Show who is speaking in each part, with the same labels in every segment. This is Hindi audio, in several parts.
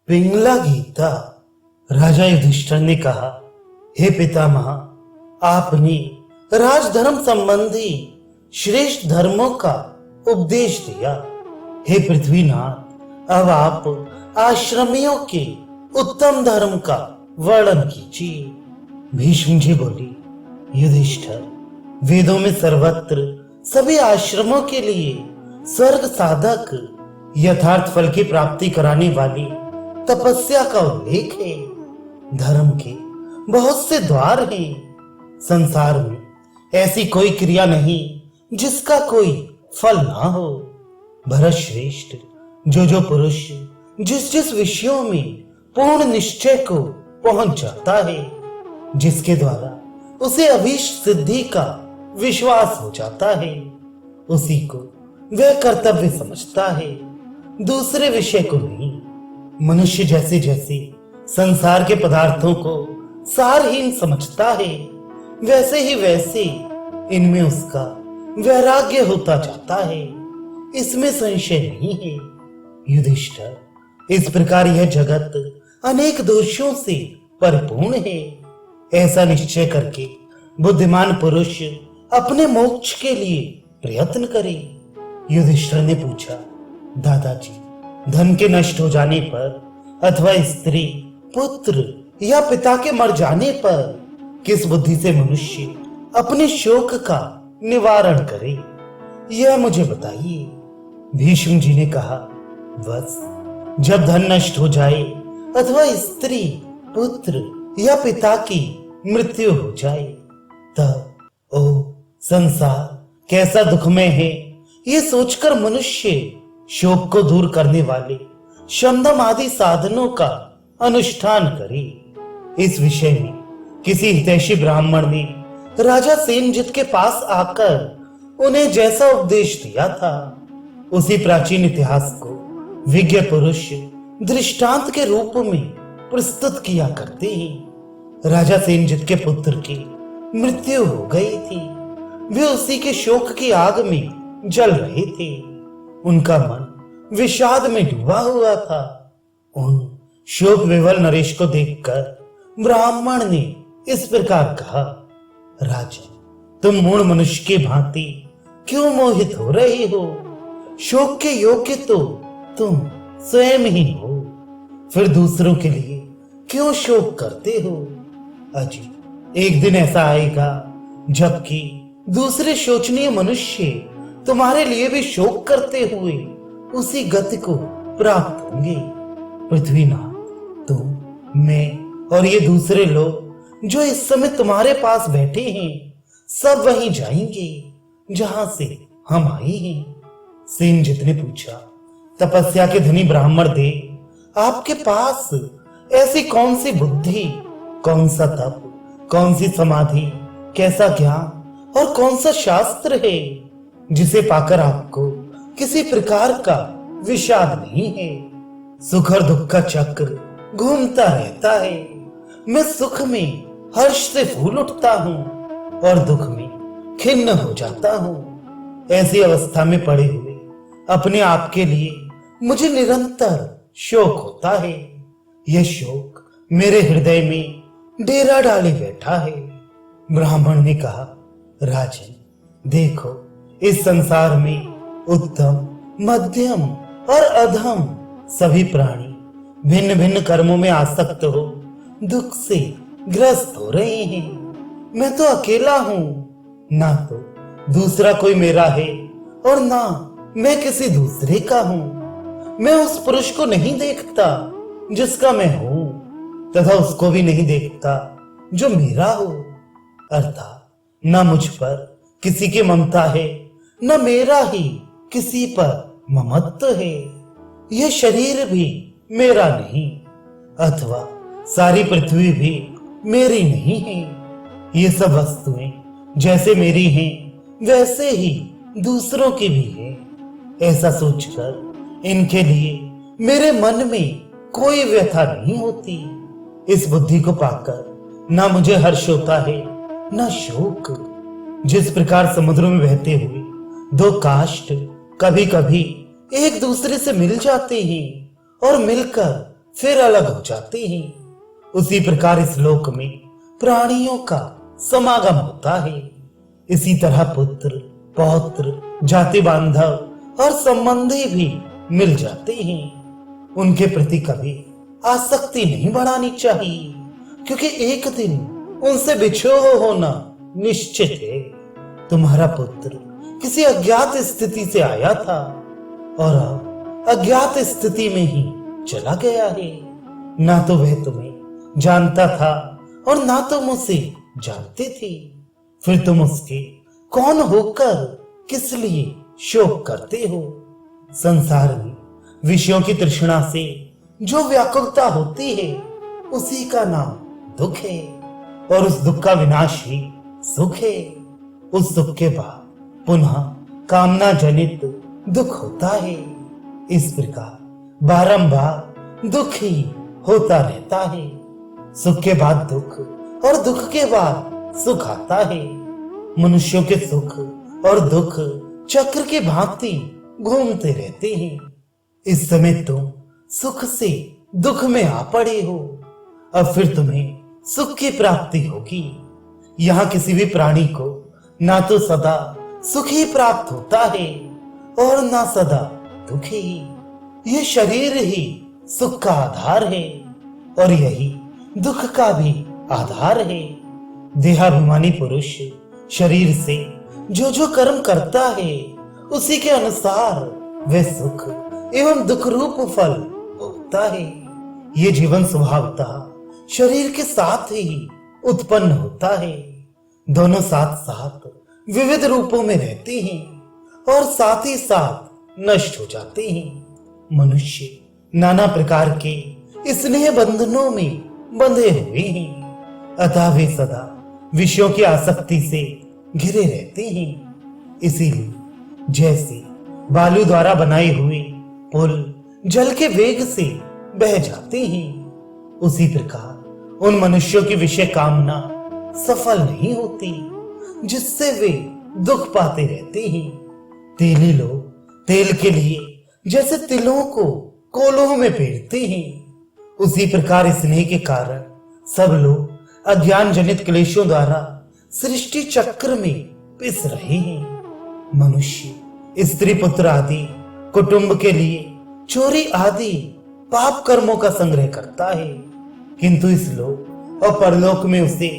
Speaker 1: पिंगला गीता। राजा युधिष्ठिर ने कहा, हे पितामह, आपने राजधर्म संबंधी श्रेष्ठ धर्मों का उपदेश दिया। हे पृथ्वीनाथ, अब आप आश्रमियों के उत्तम धर्म का वर्णन कीजिए। भीष्म जी बोली, युधिष्ठिर, वेदों में सर्वत्र सभी आश्रमों के लिए स्वर्ग साधक यथार्थ फल की प्राप्ति कराने वाली तपस्या का उल्लेख है। धर्म के बहुत से द्वार हैं। संसार में ऐसी कोई क्रिया नहीं जिसका कोई फल ना हो। भरत श्रेष्ठ, जो पुरुष जिस जिस विषयों में पूर्ण निश्चय को पहुंच जाता है, जिसके द्वारा उसे अभीष्ट सिद्धि का विश्वास हो जाता है, उसी को वह कर्तव्य समझता है, दूसरे विषय को नहीं। मनुष्य जैसे जैसे संसार के पदार्थों को सारहीन समझता है, वैसे ही वैसे इनमें उसका वैराग्य होता जाता है। इसमें संशय नहीं है। युधिष्ठिर, इस प्रकार यह जगत अनेक दोषों से परिपूर्ण है। ऐसा निश्चय करके बुद्धिमान पुरुष अपने मोक्ष के लिए प्रयत्न करे। युधिष्ठिर ने पूछा, दादाजी, धन के नष्ट हो जाने पर अथवा स्त्री, पुत्र या पिता के मर जाने पर किस बुद्धि से मनुष्य अपने शोक का निवारण करे, यह मुझे बताइए। भीष्म जी ने कहा, बस जब धन नष्ट हो जाए अथवा स्त्री, पुत्र या पिता की मृत्यु हो जाए, तब ओ संसार कैसा दुखमय है, ये सोचकर मनुष्य शोक को दूर करने वाले शमदम आदि साधनों का अनुष्ठान करे। इस विषय में किसी हितैषी ब्राह्मण ने राजा सेनजित के पास आकर उन्हें जैसा उपदेश दिया था, उसी प्राचीन इतिहास को विज्ञ पुरुष दृष्टांत के रूप में प्रस्तुत किया करते हैं। राजा सेनजित के पुत्र की मृत्यु हो गई थी। वे उसी के शोक की आग में जल रहे थे। उनका मन विषाद में डूबा हुआ था। उन शोक विवल नरेश को देखकर ब्राह्मण ने इस प्रकार कहा, राजन, तुम मूढ़ मनुष्य की भांति क्यों मोहित हो रहे हो? शोक के योग्य तो तुम स्वयं ही हो, फिर दूसरों के लिए क्यों शोक करते हो? अजी, एक दिन ऐसा आएगा जबकि दूसरे शोचनीय मनुष्य तुम्हारे लिए भी शोक करते हुए उसी गति को प्राप्त होंगे। पृथ्वीनाथ, तुम, मैं और ये दूसरे लोग जो इस समय तुम्हारे पास बैठे हैं, सब वहीं जाएंगे जहां से हम आए हैं। सेनजित ने पूछा, तपस्या के धनी ब्राह्मण देव, आपके पास ऐसी कौन सी बुद्धि, कौन सा तप, कौन सी समाधि, कैसा ज्ञान और कौन सा शास्त्र है जिसे पाकर आपको किसी प्रकार का विषाद नहीं है? सुख और दुख का चक्र घूमता रहता है। मैं सुख में हर्ष से फूल उठता हूँ और दुख में खिन्न हो जाता हूँ। ऐसी अवस्था में पड़े हुए अपने आप के लिए मुझे निरंतर शोक होता है। यह शोक मेरे हृदय में डेरा डाले बैठा है। ब्राह्मण ने कहा, राजन, देखो, इस संसार में उत्तम, मध्यम और अधम सभी प्राणी भिन्न भिन्न कर्मों में आसक्त हो दुख से ग्रस्त हो रहे हैं। मैं तो अकेला हूँ, ना तो दूसरा कोई मेरा है और ना मैं किसी दूसरे का हूँ। मैं उस पुरुष को नहीं देखता जिसका मैं हूँ, तथा उसको भी नहीं देखता जो मेरा हो। अर्थात न मुझ पर किसी की ममता है, न मेरा ही किसी पर ममत्व है। यह शरीर भी मेरा नहीं, अथवा सारी पृथ्वी भी मेरी नहीं है। ये सब वस्तुएं जैसे मेरी हैं, वैसे ही दूसरों की भी है। ऐसा सोचकर इनके लिए मेरे मन में कोई व्यथा नहीं होती। इस बुद्धि को पाकर ना मुझे हर्ष होता है, ना शोक। जिस प्रकार समुद्र में बहते हुए दो काष्ठ कभी कभी एक दूसरे से मिल जाते हैं और मिलकर फिर अलग हो जाते हैं। उसी प्रकार इस लोक में प्राणियों का समागम होता है। इसी तरह पुत्र, पौत्र, जाति बांधव और संबंधी भी मिल जाते हैं। उनके प्रति कभी आसक्ति नहीं बढ़ानी चाहिए, क्योंकि एक दिन उनसे बिछोह होना निश्चित है। तुम्हारा पुत्र किसी अज्ञात स्थिति से आया था और अब अज्ञात स्थिति में ही चला गया है। ना तो वह तुम्हें जानता था और ना तुम उसे जानते थे। फिर तुम उसके कौन होकर किस लिए शोक करते हो? संसार में विषयों की तृष्णा से जो व्याकुलता होती है उसी का नाम दुख है, और उस दुख का विनाश ही सुख है। उस दुख के बाद पुनः कामना जनित दुख होता है। इस प्रकार बारंबार दुख ही होता रहता है। सुख के बाद दुख और दुख के बाद सुख आता है। मनुष्यों के सुख और दुख चक्र के भांति घूमते रहते हैं। इस समय तुम सुख से दुख में आ पड़े हो। अब फिर तुम्हें सुख की प्राप्ति होगी। यहाँ किसी भी प्राणी को ना तो सदा सुख ही प्राप्त होता है और ना सदा दुख ही। ये शरीर ही सुख का आधार है और यही दुख का भी आधार है। देहाभिमानी पुरुष शरीर से जो जो कर्म करता है उसी के अनुसार वह सुख एवं दुख रूप फल भोगता है। ये जीवन स्वभावतः शरीर के साथ ही उत्पन्न होता है। दोनों साथ साथ विविध रूपों में रहते हैं और साथ ही साथ नष्ट हो जाते हैं। मनुष्य नाना प्रकार के स्नेह बंधनों में बंधे हुए हैं, अतः वे सदा विषयों की आसक्ति से घिरे रहते हैं। इसीलिए जैसे बालू द्वारा बनाए हुए पुल जल के वेग से बह जाते हैं, उसी प्रकार उन मनुष्यों की विषय कामना सफल नहीं होती, जिससे वे दुख पाते रहते हैं। तेली लोग तेल के लिए जैसे तिलों को कोलों में पेरते हैं, उसी प्रकार स्नेह के कारण सब लोग अज्ञान जनित क्लेशों द्वारा सृष्टि चक्र में पिस रहे हैं। मनुष्य स्त्री पुत्र आदि कुटुंब के लिए चोरी आदि पाप कर्मों का संग्रह करता है, किंतु इस लोक और परलोक में उसे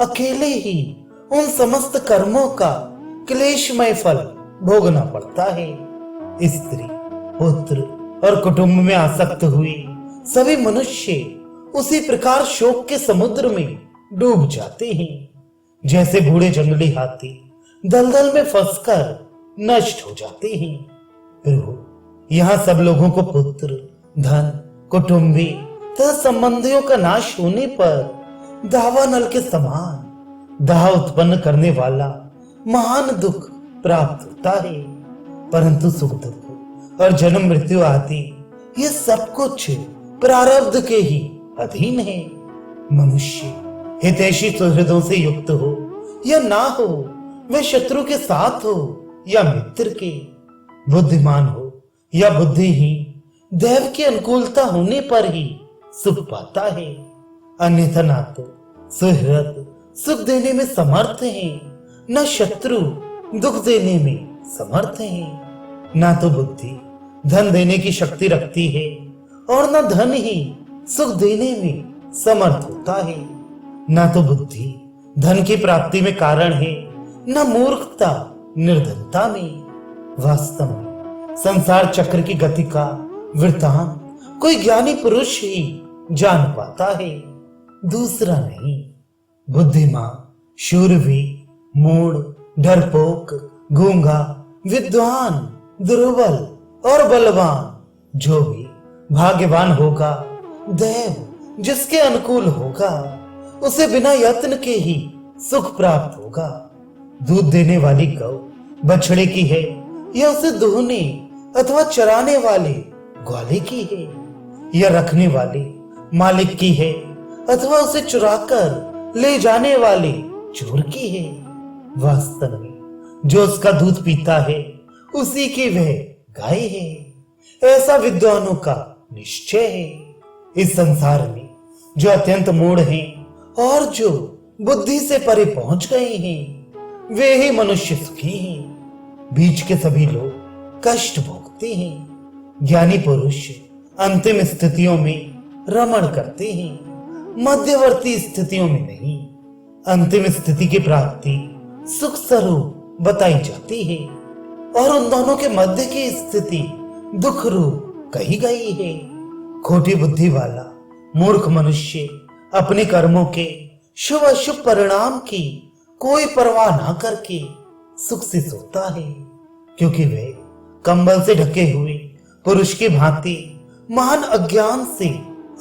Speaker 1: अकेले ही उन समस्त कर्मों का क्लेशमय फल भोगना पड़ता है। स्त्री, पुत्र और कुटुंब में आसक्त हुए सभी मनुष्य उसी प्रकार शोक के समुद्र में डूब जाते हैं, जैसे बूढ़े जंगली हाथी दलदल में फंसकर नष्ट हो जाते हैं। प्रभु, यहाँ सब लोगों को पुत्र, धन, कुटुंबी तथा संबंधियों का नाश होने पर दावा नल के समान दाह उत्पन्न करने वाला महान दुख प्राप्त होता है। परंतु सुख दुख और जन्म मृत्यु आदि ये सब कुछ प्रारब्ध के ही अधीन है। मनुष्य हितैषी सुहृदों से युक्त हो या ना हो, वह शत्रु के साथ हो या मित्र के, बुद्धिमान हो या बुद्धिहीन, दैव की अनुकूलता होने पर ही सुख पाता है। अन्यथा ना तो सुहृद सुख देने में समर्थ है, न शत्रु दुख देने में समर्थ है। ना तो बुद्धि धन देने की शक्ति रखती है और न धन ही सुख देने में समर्थ होता है। ना तो बुद्धि धन की प्राप्ति में कारण है, न मूर्खता निर्धनता में। वास्तव में संसार चक्र की गति का वृत्तांत कोई ज्ञानी पुरुष ही जान पाता है, दूसरा नहीं। बुद्धिमान, शूरवीर, मूढ़, डरपोक, गूंगा, विद्वान, दुर्बल और बलवान जो भी भाग्यवान होगा, दैव जिसके अनुकूल होगा, उसे बिना यत्न के ही सुख प्राप्त होगा। दूध देने वाली गौ बछड़े की है या उसे दुहने अथवा चराने वाले ग्वाले की है, या रखने वाले मालिक की है अथवा उसे चुराकर ले जाने वाले चोर की है। वास्तव में जो उसका दूध पीता है उसी की वह गाय है, ऐसा विद्वानों का निश्चय है। इस संसार में जो अत्यंत मूढ़ हैं और जो बुद्धि से परे पहुंच गए हैं वे ही मनुष्य सुखी हैं। बीच के सभी लोग कष्ट भोगते हैं। ज्ञानी पुरुष अंतिम स्थितियों में रमण करते हैं, मध्यवर्ती स्थितियों में नहीं। अंतिम स्थिति की प्राप्ति सुख स्वरूप बताई जाती है और उन दोनों के मध्य की स्थिति दुख रूप कही गई है। खोटी बुद्धि वाला मूर्ख मनुष्य अपने कर्मों के शुभ अशुभ परिणाम की कोई परवाह ना करके सुख से सोता है, क्योंकि वह कंबल से ढके हुए पुरुष की भांति महान अज्ञान से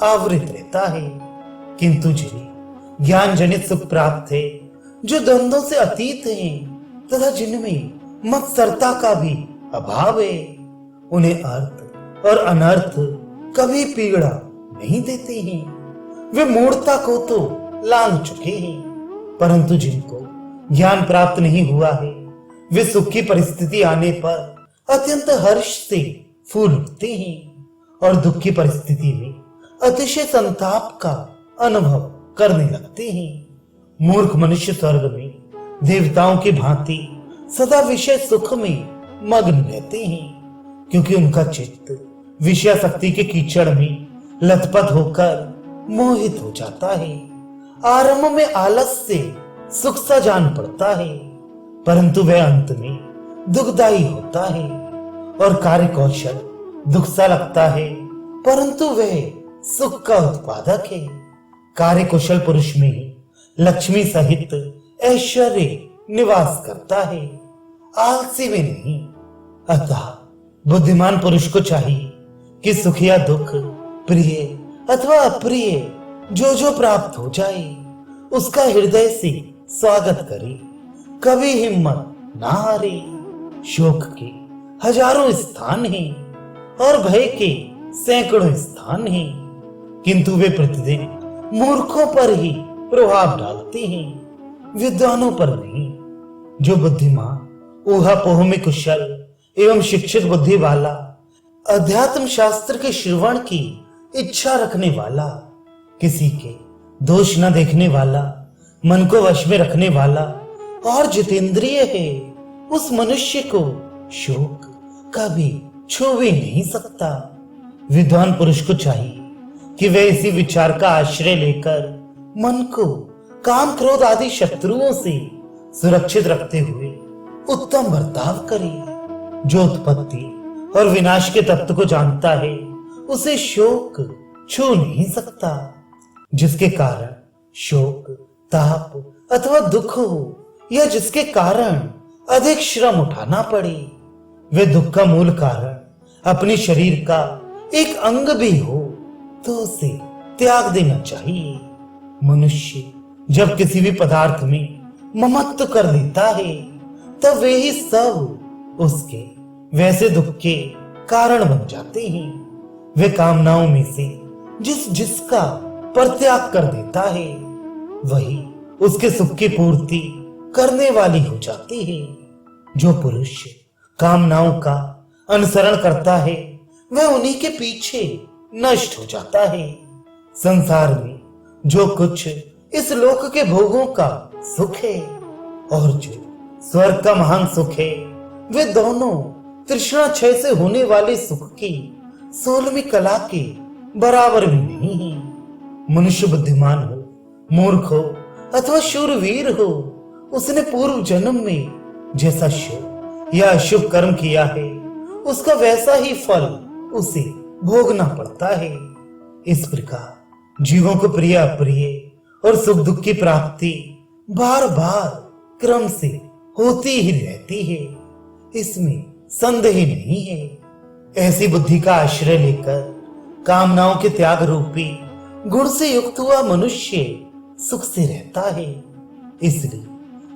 Speaker 1: आवृत रहता है। किंतु जिन्हें ज्ञान जनित सुख प्राप्त है, जो द्वंद्वों से अतीत हैं तथा जिनमें मत्सरता का भी अभाव है, उन्हें अर्थ और अनर्थ कभी पीड़ा नहीं देते हैं। वे मूढ़ता को तो लांघ चुके हैं, परंतु जिनको ज्ञान प्राप्त नहीं हुआ है वे सुख की परिस्थिति आने पर अत्यंत हर्ष से फूल उठते हैं और दुख की परिस्थिति में अतिशय संताप का अनुभव करने लगते हैं। मूर्ख मनुष्य स्वर्ग में देवताओं की भांति सदा विषय सुख में मग्न रहते हैं, क्योंकि उनका चित्त विषय शक्ति के कीचड़ में लथपथ होकर मोहित हो जाता है। आरंभ में आलस से सुख सा जान पड़ता है, परंतु वह अंत में दुखदायी होता है और कार्य कौशल दुख सा लगता है, परंतु वह सुख का उत्पादक है। कार्य कुशल पुरुष में ही लक्ष्मी सहित ऐश्वर्य निवास करता है, आलसी में नहीं। अतः बुद्धिमान पुरुष को चाहिए कि सुख या दुख, प्रिय अथवा अप्रिय जो प्राप्त हो जाए उसका हृदय से स्वागत करे, कभी हिम्मत ना हारे। शोक के हजारों स्थान हैं और भय के सैकड़ों स्थान हैं, किंतु वे प्रतिदिन मूर्खों पर ही प्रभाव डालते हैं, विद्वानों पर नहीं। जो बुद्धिमान ऊहापोह में कुशल एवं शिक्षित बुद्धि वाला, अध्यात्म शास्त्र के श्रवण की इच्छा रखने वाला, किसी के दोष न देखने वाला, मन को वश में रखने वाला और जितेंद्रिय है, उस मनुष्य को शोक कभी छू भी नहीं सकता। विद्वान पुरुष को चाहिए कि वह इसी विचार का आश्रय लेकर मन को काम क्रोध आदि शत्रुओं से सुरक्षित रखते हुए उत्तम बर्ताव करे। जो उत्पत्ति और विनाश के तत्व को जानता है उसे शोक छू नहीं सकता। जिसके कारण शोक, ताप अथवा दुख हो या जिसके कारण अधिक श्रम उठाना पड़े, वे दुख का मूल कारण अपने शरीर का एक अंग भी हो तो उसे त्याग देना चाहिए। मनुष्य जब किसी भी पदार्थ में ममत्व कर लेता है तब वे ही सब उसके वैसे दुख के कारण बन जाते हैं। वे कामनाओं में से जिसका परित्याग कर देता है वही उसके सुख की पूर्ति करने वाली हो जाती है। जो पुरुष कामनाओं का अनुसरण करता है वह उन्हीं के पीछे नष्ट हो जाता है। संसार में जो कुछ इस लोक के भोगों का सुख है और जो स्वर्ग का महान सुख है, वे दोनों तृष्णा क्षय से होने वाले सुख की 16वीं कला के बराबर भी नहीं है। मनुष्य बुद्धिमान हो, मूर्ख हो अथवा शूरवीर हो, उसने पूर्व जन्म में जैसा शुभ या अशुभ कर्म किया है उसका वैसा ही फल उसे भोगना पड़ता है। इस प्रकार जीवों को प्रिय अप्रिय और सुख दुख की प्राप्ति बार बार क्रम से होती ही रहती है, इसमें संदेह नहीं है। ऐसी बुद्धि का आश्रय लेकर कामनाओं के त्याग रूपी गुण से युक्त हुआ मनुष्य सुख से रहता है। इसलिए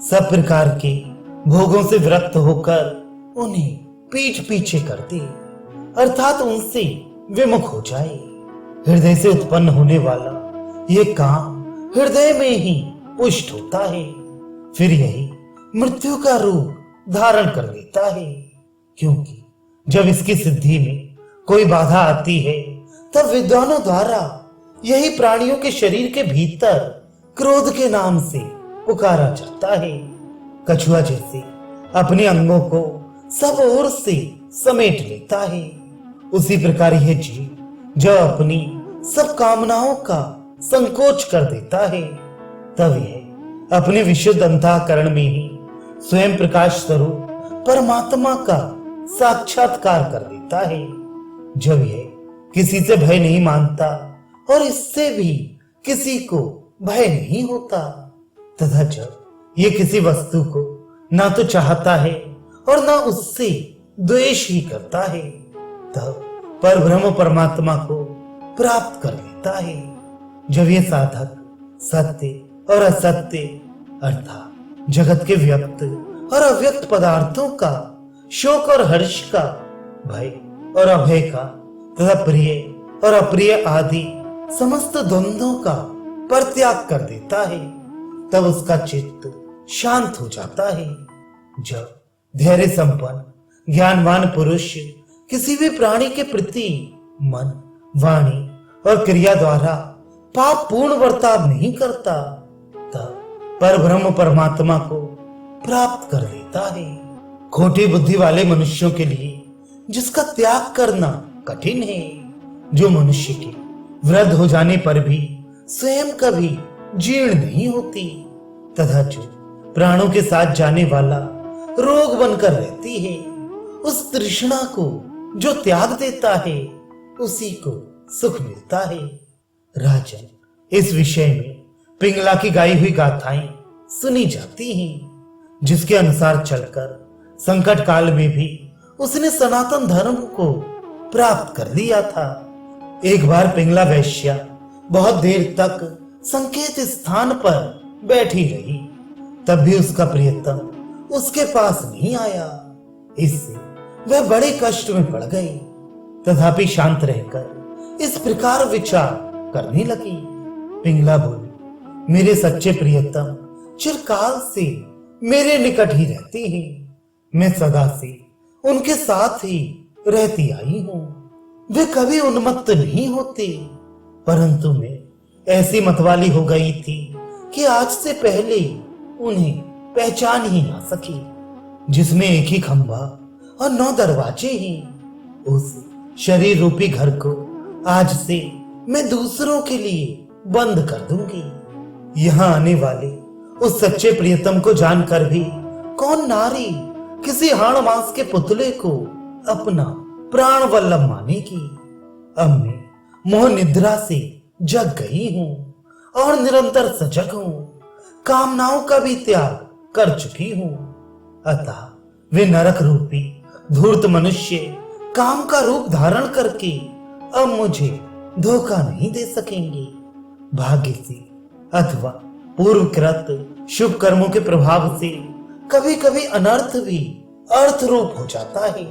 Speaker 1: सब प्रकार के भोगों से विरक्त होकर उन्हें पीठ पीछे कर दे, अर्थात उनसे विमुख हो जाए। हृदय से उत्पन्न होने वाला ये काम हृदय में ही पुष्ट होता है, फिर यही मृत्यु का रूप धारण कर लेता है। क्योंकि जब इसकी सिद्धि में कोई बाधा आती है तब विद्वानों द्वारा यही प्राणियों के शरीर के भीतर क्रोध के नाम से पुकारा जाता है। कछुआ जैसे अपने अंगों को सब ओर से समेट लेता है, उसी प्रकार यह जीव जो अपनी सब कामनाओं का संकोच कर देता है, तब यह अपने विशुद्ध अंतःकरण में ही स्वयं प्रकाश स्वरूप परमात्मा का साक्षात्कार कर देता है। जब यह किसी से भय नहीं मानता और इससे भी किसी को भय नहीं होता, तथा जब ये किसी वस्तु को ना तो चाहता है और ना उससे द्वेष ही करता है, तब परब्रह्म परमात्मा को प्राप्त कर लेता है। जब ये साधक सत्य और असत्य अर्थात जगत के व्यक्त और अव्यक्त पदार्थों का, शोक और हर्ष का, भय और अभय का तथा प्रिय और अप्रिय आदि समस्त द्वंद्वों का परित्याग कर देता है, तब उसका चित्त शांत हो जाता है। जब धैर्य संपन्न ज्ञानवान पुरुष किसी भी प्राणी के प्रति मन, वाणी और क्रिया द्वारा पाप पूर्ण बर्ताव नहीं करता, तब परब्रह्म परमात्मा को प्राप्त कर लेता है। खोटी बुद्धि वाले मनुष्यों के लिए जिसका त्याग करना कठिन है, जो मनुष्य के वृद्ध हो जाने पर भी स्वयं कभी जीर्ण नहीं होती, तथा जो प्राणों के साथ जाने वाला रोग बनकर रहती है, उस तृष्णा को जो त्याग देता है उसी को सुख मिलता है। राजन, इस विषय में पिंगला की गाई हुई गाथाएं सुनी जाती हैं, जिसके अनुसार चलकर संकट काल में भी उसने सनातन धर्म को प्राप्त कर लिया था। एक बार पिंगला वैश्या बहुत देर तक संकेत स्थान पर बैठी रही, तब भी उसका प्रियतम उसके पास नहीं आया। इससे वह बड़े कष्ट में पड़ गई, तथापि शांत रहकर इस प्रकार विचार करने लगी। पिंगला बोली, मेरे सच्चे प्रियतम चिरकाल से मेरे निकट ही रहते हैं, मैं सदा से उनके साथ ही रहती आई हूं। वे कभी उन्मत्त नहीं होते, परंतु मैं ऐसी मतवाली हो गई थी कि आज से पहले उन्हें पहचान ही ना सकी। जिसमें एक ही खंभा और 9 दरवाजे हैं, उस शरीर रूपी घर को आज से मैं दूसरों के लिए बंद कर दूंगी। यहाँ आने वाले उस सच्चे प्रियतम को जानकर भी कौन नारी किसी हाड़ मांस के पुतले को अपना प्राण वल्लभ मानेगी। अब मैं मोह निद्रा से जग गई हूँ और निरंतर सजग हूँ, कामनाओं का भी त्याग कर चुकी हूँ। अतः वे नरक रूपी धूर्त मनुष्य काम का रूप धारण करके अब मुझे धोखा नहीं दे सकेंगे। भाग्य से अथवा पूर्वकृत शुभ कर्मों के प्रभाव से कभी कभी अनर्थ भी अर्थ रूप हो जाता है,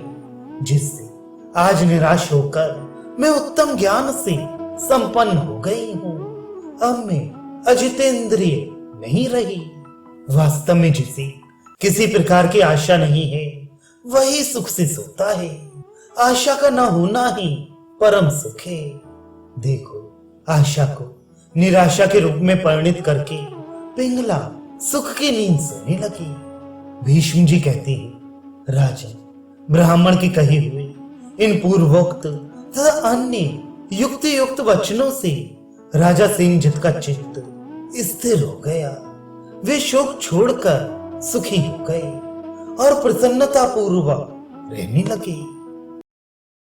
Speaker 1: जिससे आज निराश होकर मैं उत्तम ज्ञान से संपन्न हो गई हूँ। अब मैं अजितेंद्रिय नहीं रही। वास्तव में जिसे किसी प्रकार की आशा नहीं है, वही सुख से सोता है। आशा का न होना ही परम सुख है। देखो, आशा को निराशा के रूप में परिणित करके पिंगला सुख की नींद सोने लगी। भीष्म जी कहते हैं, राजन, ब्राह्मण की कही हुई इन पूर्वोक्त तथा अन्य युक्ति युक्त वचनों से राजा सिंहजित का चित्त स्थिर हो गया। वे शोक छोड़कर सुखी हो गए और प्रसन्नता पूर्वक रहने लगे।